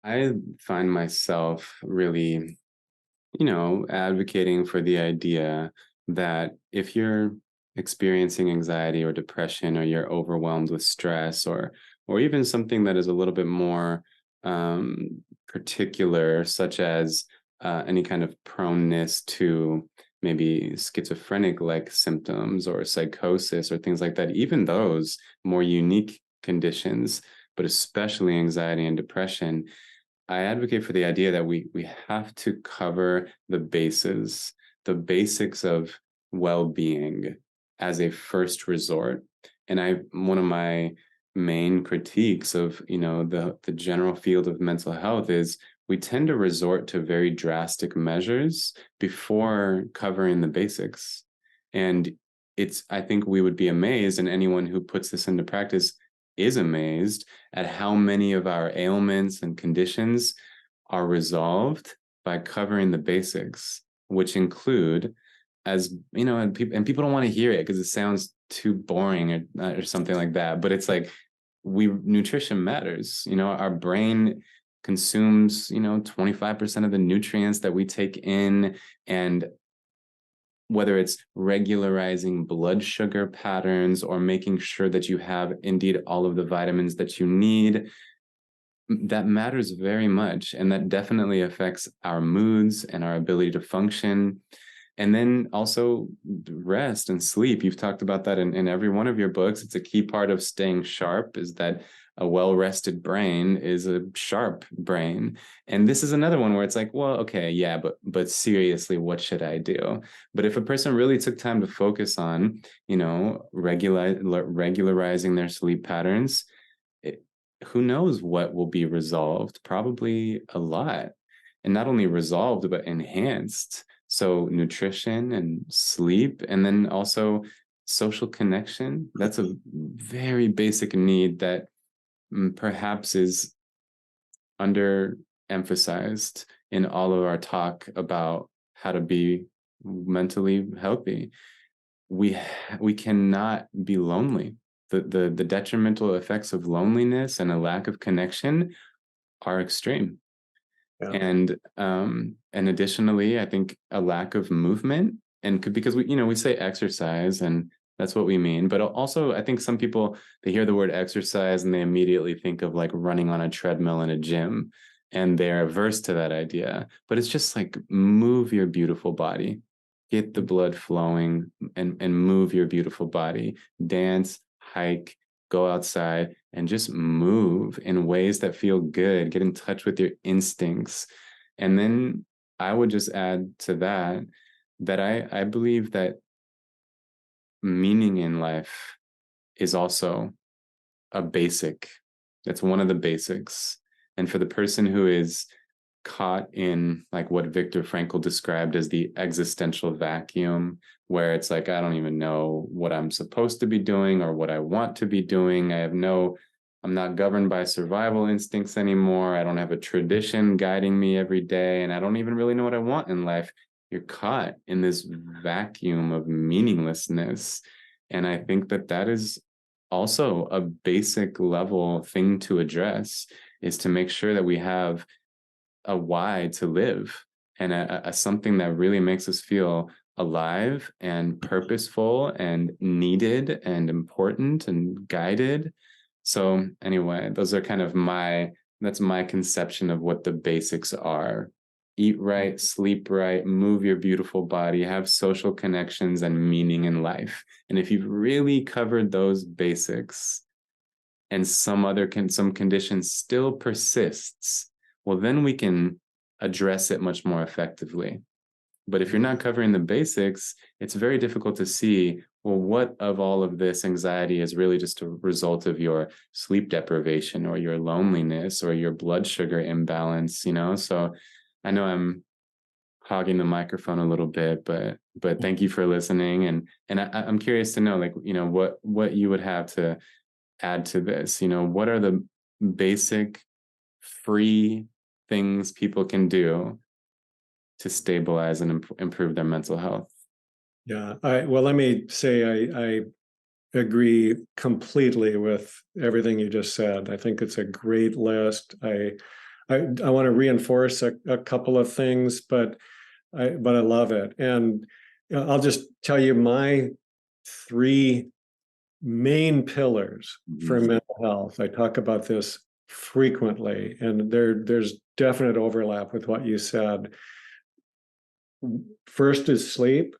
I find myself really, advocating for the idea that if you're experiencing anxiety or depression, or you're overwhelmed with stress, or even something that is a little bit more particular, such as any kind of proneness to maybe schizophrenic like symptoms or psychosis or things like that, even those more unique conditions, but especially anxiety and depression, I advocate for the idea that we have to cover the bases, the basics of well-being as a first resort. And one of my main critiques of, the general field of mental health is we tend to resort to very drastic measures before covering the basics. And I think we would be amazed, and anyone who puts this into practice is amazed at how many of our ailments and conditions are resolved by covering the basics, which include, as you know, and people don't want to hear it because it sounds too boring or something like that. But it's like nutrition matters. Our brain consumes 25% of the nutrients that we take in, and whether it's regularizing blood sugar patterns or making sure that you have indeed all of the vitamins that you need, that matters very much. And that definitely affects our moods and our ability to function. And then also rest and sleep. You've talked about that in every one of your books. It's a key part of staying sharp, is that a well-rested brain is a sharp brain. And this is another one where it's like, well, okay, yeah, but seriously, what should I do? But if a person really took time to focus on, regularizing their sleep patterns, who knows what will be resolved? Probably a lot. And not only resolved, but enhanced. So nutrition and sleep, and then also social connection. That's a very basic need that perhaps is underemphasized in all of our talk about how to be mentally healthy. We cannot be lonely. The detrimental effects of loneliness and a lack of connection are extreme. Yeah. And additionally, I think a lack of movement, and because we say exercise, and that's what we mean, but also I think some people, they hear the word exercise and they immediately think of like running on a treadmill in a gym, and they're averse to that idea. But it's just like, move your beautiful body, get the blood flowing, and move your beautiful body, dance, hike, go outside, and just move in ways that feel good. Get in touch with your instincts. And then I would just add to that that I believe that meaning in life is also a basic. That's one of the basics. And for the person who is caught in like what Viktor Frankl described as the existential vacuum, where it's like, I don't even know what I'm supposed to be doing or what I want to be doing. I'm not governed by survival instincts anymore. I don't have a tradition guiding me every day, and I don't even really know what I want in life. You're caught in this vacuum of meaninglessness. And I think that is also a basic level thing to address, is to make sure that we have a why to live, and a something that really makes us feel alive and purposeful and needed and important and guided. So anyway, those are kind of that's my conception of what the basics are. Eat right, sleep right, move your beautiful body, have social connections and meaning in life. And if you've really covered those basics, and some condition still persists, well, then we can address it much more effectively. But if you're not covering the basics, it's very difficult to see, well, what of all of this anxiety is really just a result of your sleep deprivation or your loneliness or your blood sugar imbalance, So I know I'm hogging the microphone a little bit, but thank you for listening. And I'm curious to know, like, what you would have to add to this. What are the basic free things people can do to stabilize and improve their mental health? Yeah. Well, let me say I agree completely with everything you just said. I think it's a great list. I want to reinforce a couple of things, but I love it. And I'll just tell you my three main pillars for Mhm. mental health. I talk about this frequently, and there's definite overlap with what you said. First is sleep,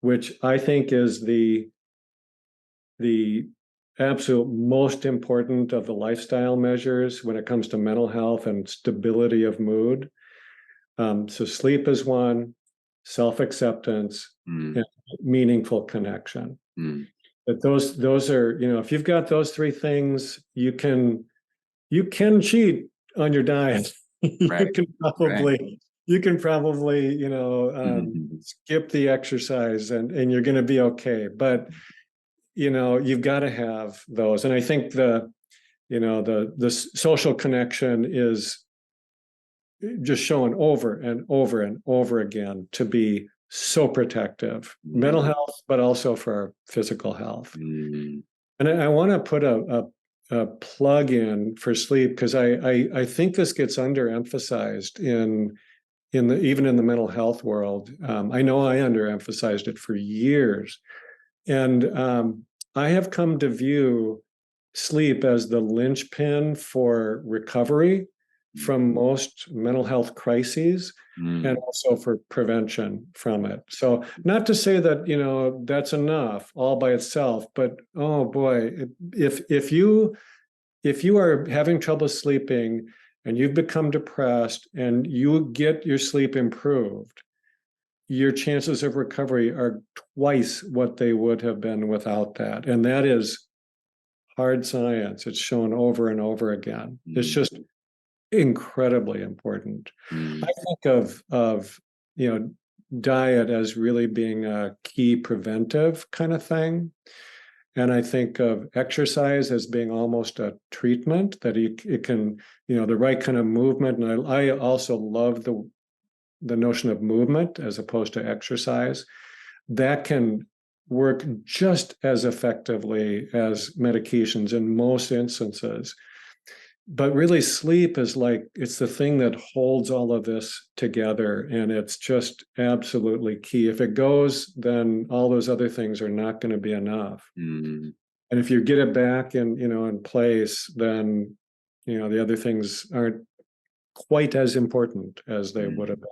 which I think is the absolute most important of the lifestyle measures when it comes to mental health and stability of mood. So sleep is one, self-acceptance, Mm, and meaningful connection. mm. But those are, if you've got those three things, you can cheat on your diet. Right, You can right. probably you can probably, Mhm. skip the exercise and you're going to be okay. But you've got to have those. And I think the social connection is just shown over and over and over again to be so protective, mental Mm, health, but also for physical health. mm, And I want to put a plug in for sleep because I think this gets underemphasized in the even in the mental health world. I know I underemphasized it for years, and I have come to view sleep as the linchpin for recovery from most mental health crises and mm, also for prevention from it. So not to say that, that's enough all by itself, but oh boy, if you are having trouble sleeping and you've become depressed and you get your sleep improved, your chances of recovery are twice what they would have been without that. And that is hard science. It's shown over and over again. It's mm, just incredibly important. I mm, think of diet as really being a key preventive kind of thing. And I think of exercise as being almost a treatment that it can, the right kind of movement. And I also love the notion of movement as opposed to exercise. That can work just as effectively as medications in most instances. But really, sleep is like it's the thing that holds all of this together, and it's just absolutely key. If it goes, then all those other things are not going to be enough. mm, And if you get it back in place, then the other things aren't quite as important as they would mm. have been.